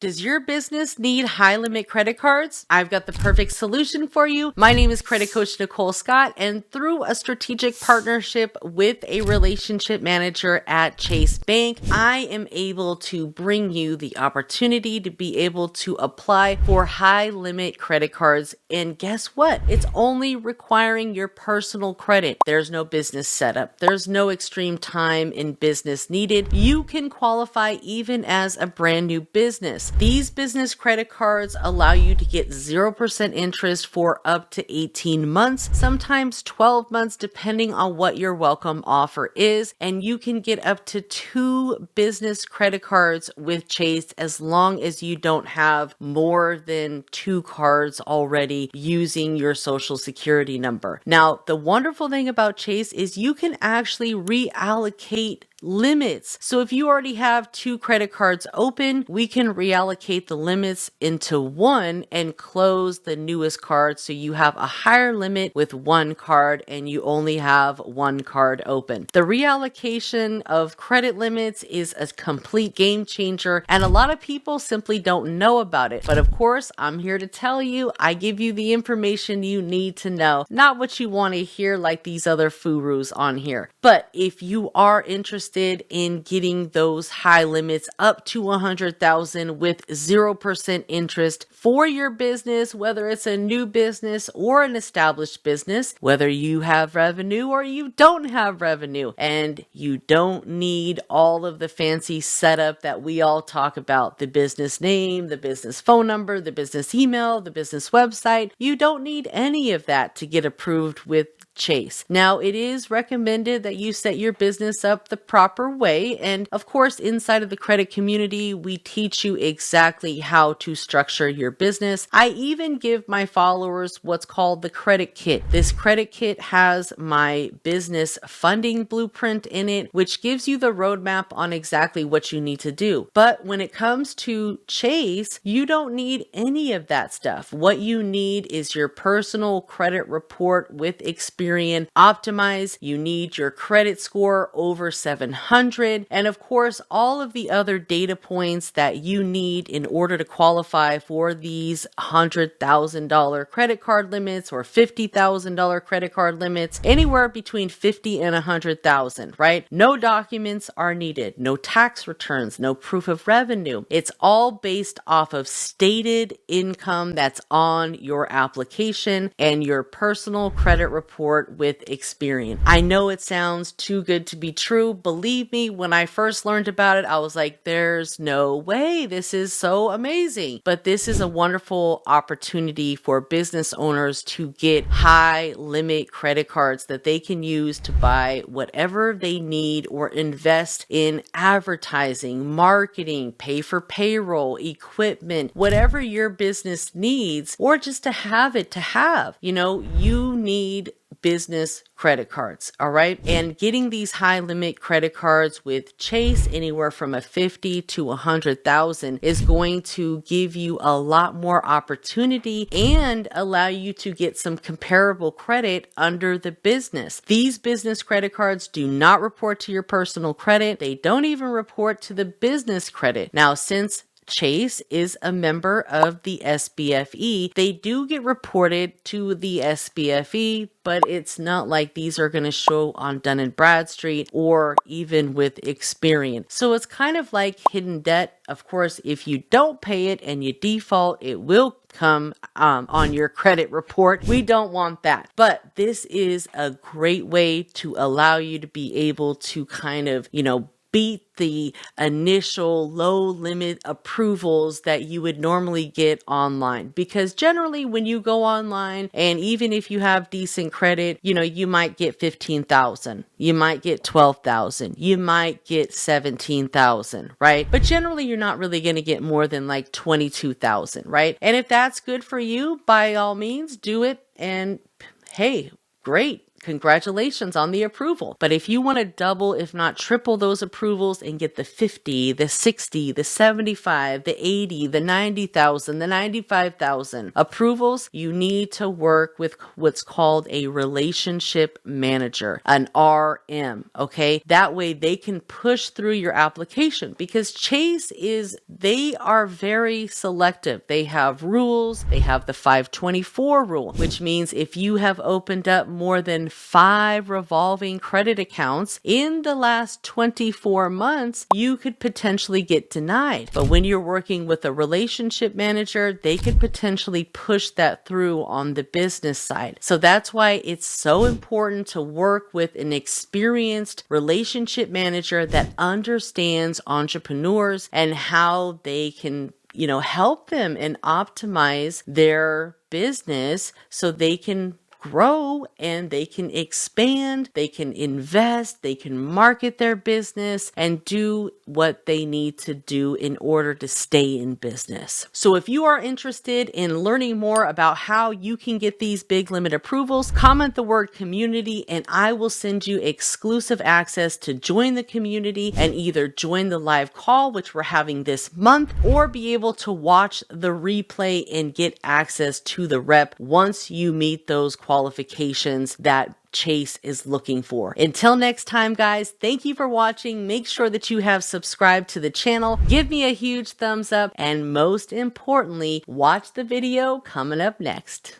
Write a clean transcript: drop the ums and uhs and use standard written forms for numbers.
Does your business need high limit credit cards? I've got the perfect solution for you. My name is credit coach Nicole Scott, and through a strategic partnership with a relationship manager at Chase Bank, I am able to bring you the opportunity to be able to apply for high limit credit cards. And guess what? It's only requiring your personal credit. There's no business setup. There's no extreme time in business needed. You can qualify even as a brand new business. These business credit cards allow you to get 0% interest for up to 18 months, sometimes 12 months, depending on what your welcome offer is. And you can get up to 2 business credit cards with Chase as long as you don't have more than 2 cards already using your social security number. Now, the wonderful thing about Chase is you can actually reallocate limits. So if you already have 2 credit cards open, we can reallocate the limits into one and close the newest card so you have a higher limit with 1 card and you only have 1 card open. The reallocation of credit limits is a complete game changer, and a lot of people simply don't know about it. But of course, I'm here to tell you, I give you the information you need to know, not what you want to hear like these other gurus on here. But if you are interested in getting those high limits up to $100,000 with 0% interest for your business, whether it's a new business or an established business, whether you have revenue or you don't have revenue, and you don't need all of the fancy setup that we all talk about, the business name, the business phone number, the business email, the business website. You don't need any of that to get approved with Chase. Now, it is recommended that you set your business up the proper way. And of course, inside of the credit community, we teach you exactly how to structure your business. I even give my followers what's called the credit kit. This credit kit has my business funding blueprint in it, which gives you the roadmap on exactly what you need to do. But when it comes to Chase, you don't need any of that stuff. What you need is your personal credit report with Experian Optimize. You need your credit score over 700. And of course, all of the other data points that you need in order to qualify for these $100,000 credit card limits or $50,000 credit card limits, anywhere between 50 and 100,000, right? No documents are needed, no tax returns, no proof of revenue. It's all based off of stated income that's on your application and your personal credit report with Experian. I know it sounds too good to be true. Believe me, when I first learned about it, I was like, there's no way. This is so amazing. But this is a wonderful opportunity for business owners to get high limit credit cards that they can use to buy whatever they need or invest in advertising, marketing, pay for payroll, equipment, whatever your business needs, or just to have it to have. You need business credit cards, all right? And getting these high limit credit cards with Chase, anywhere from a 50 to 100,000, is going to give you a lot more opportunity and allow you to get some comparable credit under the business. These business credit cards do not report to your personal credit. They don't even report to the business credit. Now, since Chase is a member of the SBFE, they do get reported to the SBFE, but it's not like these are going to show on Dun & Bradstreet or even with Experian. So it's kind of like hidden debt. Of course, if you don't pay it and you default, it will come on your credit report. We don't want that. But this is a great way to allow you to be able to kind of, beat the initial low limit approvals that you would normally get online. Because generally when you go online, and even if you have decent credit, you might get 15,000, you might get 12,000, you might get 17,000, right? But generally you're not really going to get more than like 22,000, right? And if that's good for you, by all means do it. And hey, great. congratulations on the approval. But if you want to double, if not triple those approvals and get the 50, the 60, the 75, the 80, the 90,000, the 95,000 approvals, you need to work with what's called a relationship manager, an RM, okay? That way they can push through your application, because Chase they are very selective. They have rules. They have the 524 rule, which means if you have opened up more than 5 revolving credit accounts in the last 24 months, you could potentially get denied. But when you're working with a relationship manager, they could potentially push that through on the business side. So that's why it's so important to work with an experienced relationship manager that understands entrepreneurs and how they can help them and optimize their business so they can grow and they can expand, they can invest, they can market their business and do what they need to do in order to stay in business. So if you are interested in learning more about how you can get these big limit approvals, comment the word community and I will send you exclusive access to join the community and either join the live call, which we're having this month, or be able to watch the replay and get access to the rep once you meet those qualifications that Chase is looking for. Until next time, guys, thank you for watching. Make sure that you have subscribed to the channel. Give me a huge thumbs up, and most importantly, watch the video coming up next.